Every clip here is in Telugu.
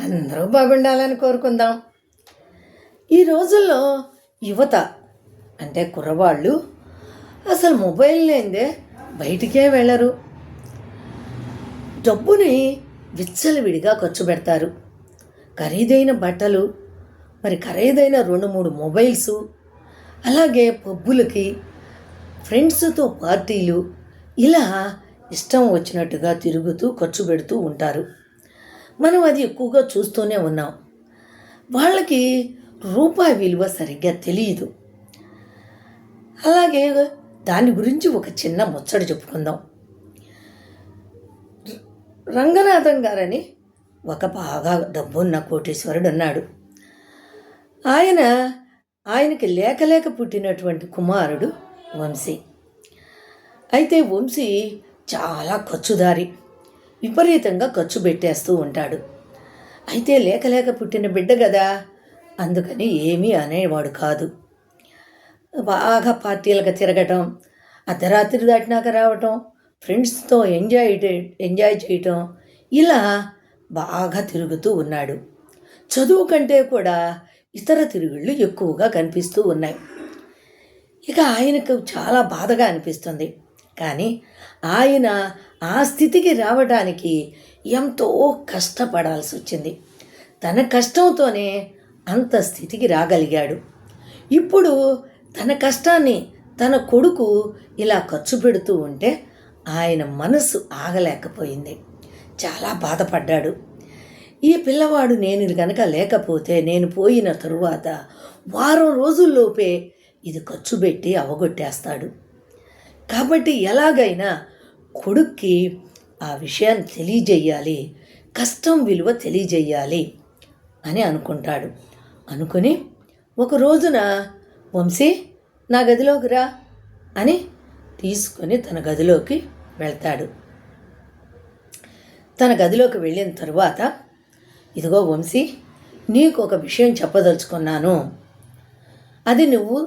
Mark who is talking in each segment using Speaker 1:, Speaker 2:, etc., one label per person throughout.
Speaker 1: అందరూ బాగుండాలని కోరుకుందాం. ఈ రోజుల్లో యువత అంటే కుర్రవాళ్ళు అసలు మొబైల్ లేనిదే బయటికే వెళ్ళరు. డబ్బుని విచ్చలవిడిగా ఖర్చు పెడతారు. ఖరీదైన బట్టలు, మరి ఖరీదైన 2-3 మొబైల్సు, అలాగే పబ్బులకి, ఫ్రెండ్స్తో పార్టీలు, ఇలా ఇష్టం వచ్చినట్టుగా తిరుగుతూ ఖర్చు పెడుతూ ఉంటారు. మనం అది ఎక్కువగా చూస్తూనే ఉన్నాం. వాళ్ళకి రూపాయి విలువ సరిగ్గా తెలియదు. అలాగే దాని గురించి ఒక చిన్న ముచ్చట చెప్పుకుందాం. రంగనాథం గారని ఒక బాగా డబ్బున్న కోటీశ్వరుడు ఉన్నాడు. ఆయనకి లేక పుట్టినటువంటి కుమారుడు వంశీ. అయితే వంశీ చాలా ఖర్చుదారి, విపరీతంగా ఖర్చు పెట్టేస్తూ ఉంటాడు. అయితే లేక పుట్టిన బిడ్డ కదా, అందుకని ఏమీ అనేవాడు కాదు. బాగా పార్టీలకు తిరగటం, అర్ధరాత్రి దాటినాక రావటం, ఫ్రెండ్స్తో ఎంజాయ్ చేయటం, ఇలా బాగా తిరుగుతూ ఉన్నాడు. చదువు కంటే కూడా ఇతర తిరుగుళ్ళు ఎక్కువగా కనిపిస్తూ ఉన్నాయి. ఇక ఆయనకు చాలా బాధగా అనిపిస్తుంది. కానీ ఆయన ఆ స్థితికి రావడానికి ఎంతో కష్టపడాల్సి వచ్చింది. తన కష్టంతోనే అంత స్థితికి రాగలిగాడు. ఇప్పుడు తన కష్టాన్ని తన కొడుకు ఇలా ఖర్చు పెడుతూ ఉంటే ఆయన మనసు ఆగలేకపోయింది. చాలా బాధపడ్డాడు. ఈ పిల్లవాడు నేను కనుక లేకపోతే, నేను పోయిన తరువాత వారం రోజుల్లోపే ఇది ఖర్చు పెట్టి అవగొట్టేస్తాడు. కాబట్టి ఎలాగైనా కొడుక్కి ఆ విషయాన్ని తెలియజేయాలి, కష్టం విలువ తెలియజేయాలి అని అనుకుంటాడు. అనుకుని ఒక రోజున వంశీ నా గదిలోకి రా అని తీసుకొని తన గదిలోకి వెళ్తాడు. తన గదిలోకి వెళ్ళిన తరువాత, ఇదిగో వంశీ, నీకు ఒక విషయం చెప్పదలుచుకున్నాను, అది నువ్వు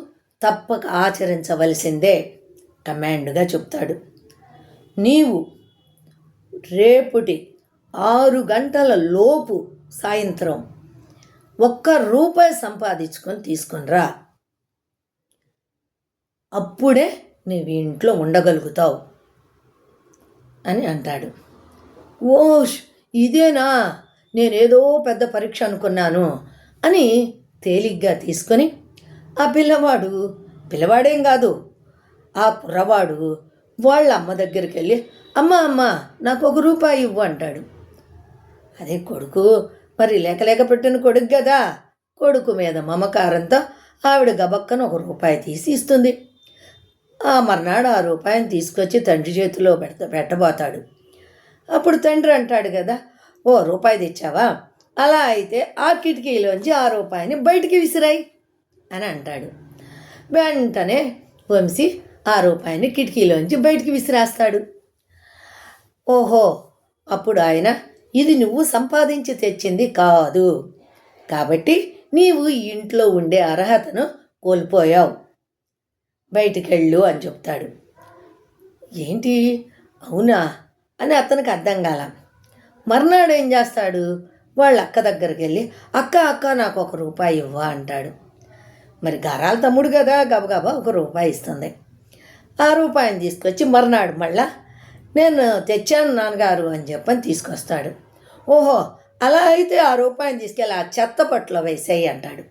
Speaker 1: తప్పక ఆచరించవలసిందే కమాండ్గా చెప్తాడు. నీవు రేపటి 6 గంటల లోపు సాయంత్రం ₹1 సంపాదించుకొని తీసుకునిరా, అప్పుడే నీవు ఇంట్లో ఉండగలుగుతావు అని అంటాడు. ఓష్, ఇదేనా, నేనేదో పెద్ద పరీక్ష అనుకున్నాను అని తేలిగ్గా తీసుకొని ఆ పిల్లవాడేం కాదు, ఆ కుర్రవాడు వాళ్ళ అమ్మ దగ్గరికి వెళ్ళి, అమ్మ నాకు ₹1 ఇవ్వు అంటాడు. అదే కొడుకు, మరి లేక పెట్టిన కొడుకు కదా, కొడుకు మీద మమకారంతో ఆవిడ గబక్కన ₹1 తీసి ఇస్తుంది. ఆ మర్నాడు ఆ రూపాయిని తీసుకొచ్చి తండ్రి చేతిలో పెట్టబోతాడు. అప్పుడు తండ్రి అంటాడు కదా, ఓ ₹1 తెచ్చావా, అలా అయితే ఆ కిటికీలోంచి ఆ ₹1 బయటికి విసిరాయి అని అంటాడు. వెంటనే వంశీ ఆ ₹1 కిటికీలోంచి బయటికి విసిరేస్తాడు. ఓహో, అప్పుడు ఆయన, ఇది నువ్వు సంపాదించి తెచ్చింది కాదు, కాబట్టి నీవు ఇంట్లో ఉండే అర్హతను కోల్పోయావు, బయటికెళ్ళు అని చెప్తాడు. ఏంటి, అవునా అని అతనికి అర్థం కాల. మర్నాడు ఏం చేస్తాడు, వాళ్ళ అక్క దగ్గరికి వెళ్ళి, అక్క నాకు ₹1 ఇవ్వా అంటాడు. మరి గారాల తమ్ముడు కదా, గబగబా ₹1 ఇస్తుంది. ఆ రూపాయిని తీసుకొచ్చి మర్నాడు మళ్ళా, నేను తెచ్చాను నాన్నగారు అని చెప్పని తీసుకొస్తాడు. ఓహో, అలా అయితే ఆ ₹1 తీసుకెళ్ళి ఆ చెత్త పట్టులో వేసేయి అంటాడు.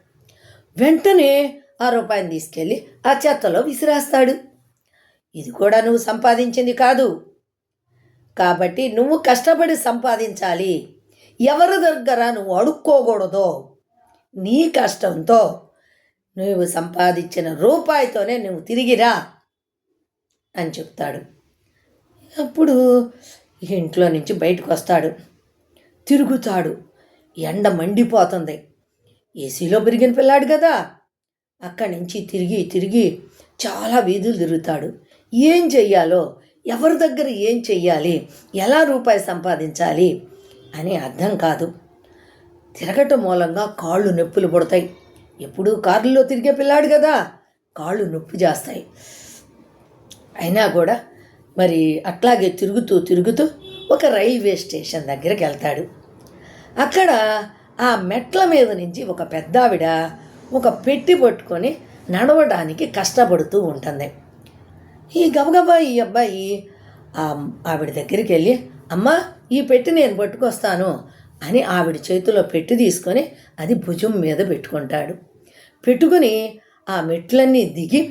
Speaker 1: వెంటనే ఆ ₹1 తీసుకెళ్ళి ఆ చెత్తలో విసిరేస్తాడు. ఇది కూడా నువ్వు సంపాదించింది కాదు, కాబట్టి నువ్వు కష్టపడి సంపాదించాలి, ఎవరి దగ్గర నువ్వు అడుక్కోకూడదు, నీ కష్టంతో నువ్వు సంపాదించిన ₹1తోనే నువ్వు తిరిగిరా అని చెప్తాడు. అప్పుడు ఇంట్లో నుంచి బయటకు వస్తాడు, తిరుగుతాడు. ఎండ మండిపోతుంది. ఏసీలో పెరిగిన పిల్లాడు కదా, అక్కడి నుంచి తిరిగి చాలా వీధులు తిరుగుతాడు. ఏం చెయ్యాలో, ఎవరి దగ్గర ఏం చెయ్యాలి, ఎలా ₹1 సంపాదించాలి అని అర్థం కాదు. తిరగటం మూలంగా కాళ్ళు నొప్పులు పుడతాయి. ఎప్పుడూ కారులో తిరిగే పిల్లాడు కదా, కాళ్ళు నొప్పి చేస్తాయి. అయినా కూడా మరి అట్లాగే తిరుగుతూ ఒక రైల్వే స్టేషన్ దగ్గరికి వెళ్తాడు. అక్కడ ఆ మెట్ల మీద నుంచి ఒక పెద్దావిడ ఒక పెట్టి పట్టుకొని నడవడానికి కష్టపడుతూ ఉంటుంది. ఈ గబగబా ఈ అబ్బాయి ఆవిడ దగ్గరికి వెళ్ళి, అమ్మా ఈ పెట్టి నేను పట్టుకొస్తాను అని ఆవిడ చేతిలో పెట్టి తీసుకొని అది భుజం మీద పెట్టుకుంటాడు. పెట్టుకుని ఆ మెట్లన్నీ దిగి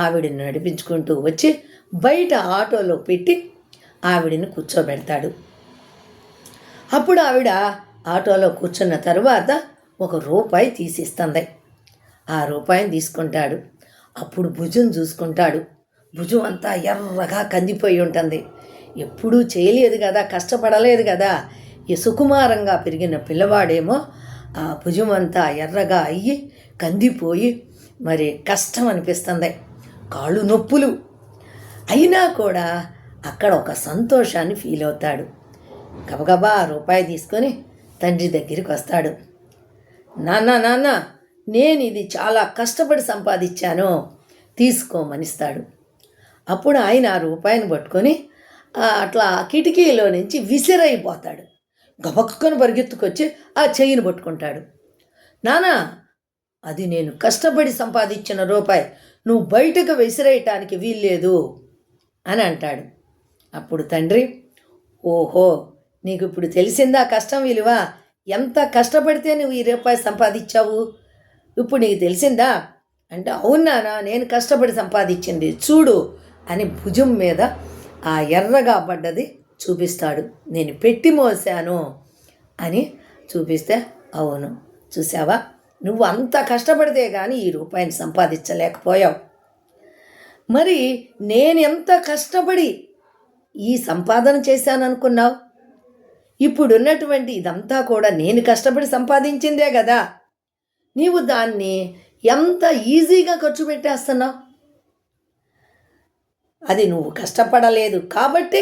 Speaker 1: ఆవిడని నడిపించుకుంటూ వచ్చి బయట ఆటోలో పెట్టి ఆవిడని కూర్చోబెడతాడు. అప్పుడు ఆవిడ ఆటోలో కూర్చున్న తరువాత ₹1 తీసిస్తుంది. ఆ రూపాయిని తీసుకుంటాడు. అప్పుడు భుజం చూసుకుంటాడు. భుజం అంతా ఎర్రగా కందిపోయి ఉంటుంది. ఎప్పుడూ చేయలేదు కదా, కష్టపడలేదు కదా. ఈ సుకుమారంగా పెరిగిన పిల్లవాడేమో ఆ భుజం అంతా ఎర్రగా అయ్యి కందిపోయి మరి కష్టం అనిపిస్తుంది, కాళ్ళు నొప్పులు. అయినా కూడా అక్కడ ఒక సంతోషాన్ని ఫీల్ అవుతాడు. గబగబా ₹1 తీసుకొని తండ్రి దగ్గరికి వస్తాడు. నాన్న నేను ఇది చాలా కష్టపడి సంపాదించాను, తీసుకోమనిస్తాడు. అప్పుడు ఆయన ₹1 పట్టుకొని అట్లా కిటికీలో నుంచి విసిరైపోతాడు. గబక్కను పరిగెత్తుకొచ్చి ఆ చెయ్యిని పట్టుకుంటాడు. నానా, అది నేను కష్టపడి సంపాదించిన ₹1, నువ్వు బయటకు విసిరేయటానికి వీల్లేదు అని అంటాడు. అప్పుడు తండ్రి, ఓహో, నీకు ఇప్పుడు తెలిసిందా కష్టం విలువ? ఎంత కష్టపడితే నువ్వు ఈ ₹1 సంపాదించావు, ఇప్పుడు నీకు తెలిసిందా అంటే, అవునానా, నేను కష్టపడి సంపాదించింది చూడు అని భుజం మీద ఆ ఎర్రగా పడ్డది చూపిస్తాడు. నేను పెట్టి మోసాను అని చూపిస్తే, అవును చూసావా, నువ్వు అంత కష్టపడితే కానీ ఈ ₹1 సంపాదించలేకపోయావు. మరి నేను ఎంత కష్టపడి ఈ సంపాదన చేశాను అనుకున్నావు? ఇప్పుడున్నటువంటి ఇదంతా కూడా నేను కష్టపడి సంపాదించిందే కదా, నీవు దాన్ని ఎంత ఈజీగా ఖర్చు పెట్టేస్తున్నావు. అది నువ్వు కష్టపడలేదు కాబట్టి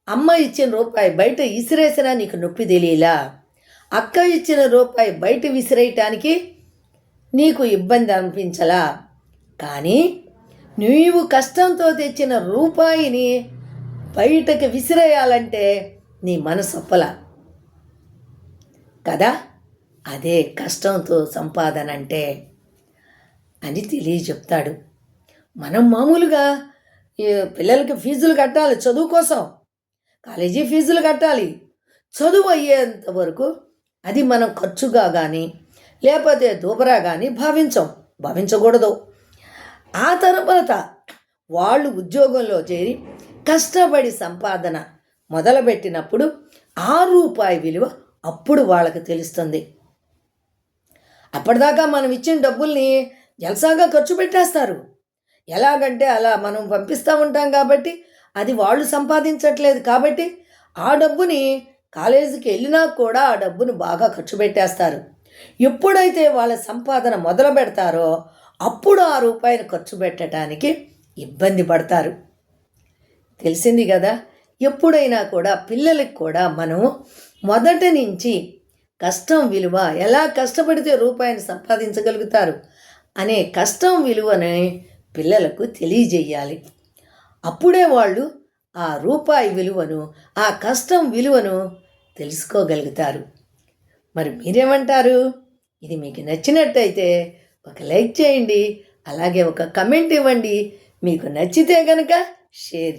Speaker 1: అమ్మ ఇచ్చిన ₹1 బయట విసిరేసినా నీకు నొప్పి తెలియలా, అక్క ఇచ్చిన ₹1 బయట విసిరేయటానికి నీకు ఇబ్బంది అనిపించలా. కానీ నీవు కష్టంతో తెచ్చిన ₹1ని బయటకు విసిరేయాలంటే నీ మనసు ఒప్పలా కదా, అదే కష్టంతో సంపాదన అంటే అని తెలియజెప్తాడు. మనం మామూలుగా పిల్లలకి ఫీజులు కట్టాలి, చదువు కోసం కాలేజీ ఫీజులు కట్టాలి. చదువు అయ్యేంత వరకు అది మనం ఖర్చుగా కానీ లేకపోతే దూబరా కానీ భావించకూడదు. ఆ తర్వాత వాళ్ళు ఉద్యోగంలో చేరి కష్టపడి సంపాదన మొదలుపెట్టినప్పుడు ఆ ₹1 విలువ అప్పుడు వాళ్ళకి తెలుస్తుంది. అప్పటిదాకా మనం ఇచ్చిన డబ్బుల్ని జల్సాగా ఖర్చు పెట్టేస్తారు. ఎలాగంటే అలా మనం పంపిస్తూ ఉంటాం కాబట్టి అది వాళ్ళు సంపాదించట్లేదు కాబట్టి ఆ డబ్బుని కాలేజీకి వెళ్ళినా కూడా ఆ డబ్బును బాగా ఖర్చు పెట్టేస్తారు. ఎప్పుడైతే వాళ్ళ సంపాదన మొదలు పెడతారో అప్పుడు ఆ ₹1 ఖర్చు పెట్టడానికి ఇబ్బంది పడతారు. తెలిసింది కదా, ఎప్పుడైనా కూడా పిల్లలకి కూడా మనం మొదటి నుంచి కష్టం విలువ, ఎలా కష్టపడితే ₹1 సంపాదించగలుగుతారు అనే కష్టం విలువని పిల్లలకు తెలియజేయాలి. అప్పుడే వాళ్ళు ఆ ₹1 విలువను, ఆ కష్టం విలువను తెలుసుకోగలుగుతారు. మరి మీరేమంటారు? ఇది మీకు నచ్చినట్టయితే ఒక లైక్ చేయండి, అలాగే ఒక కమెంట్ ఇవ్వండి. మీకు నచ్చితే కనుక షేర్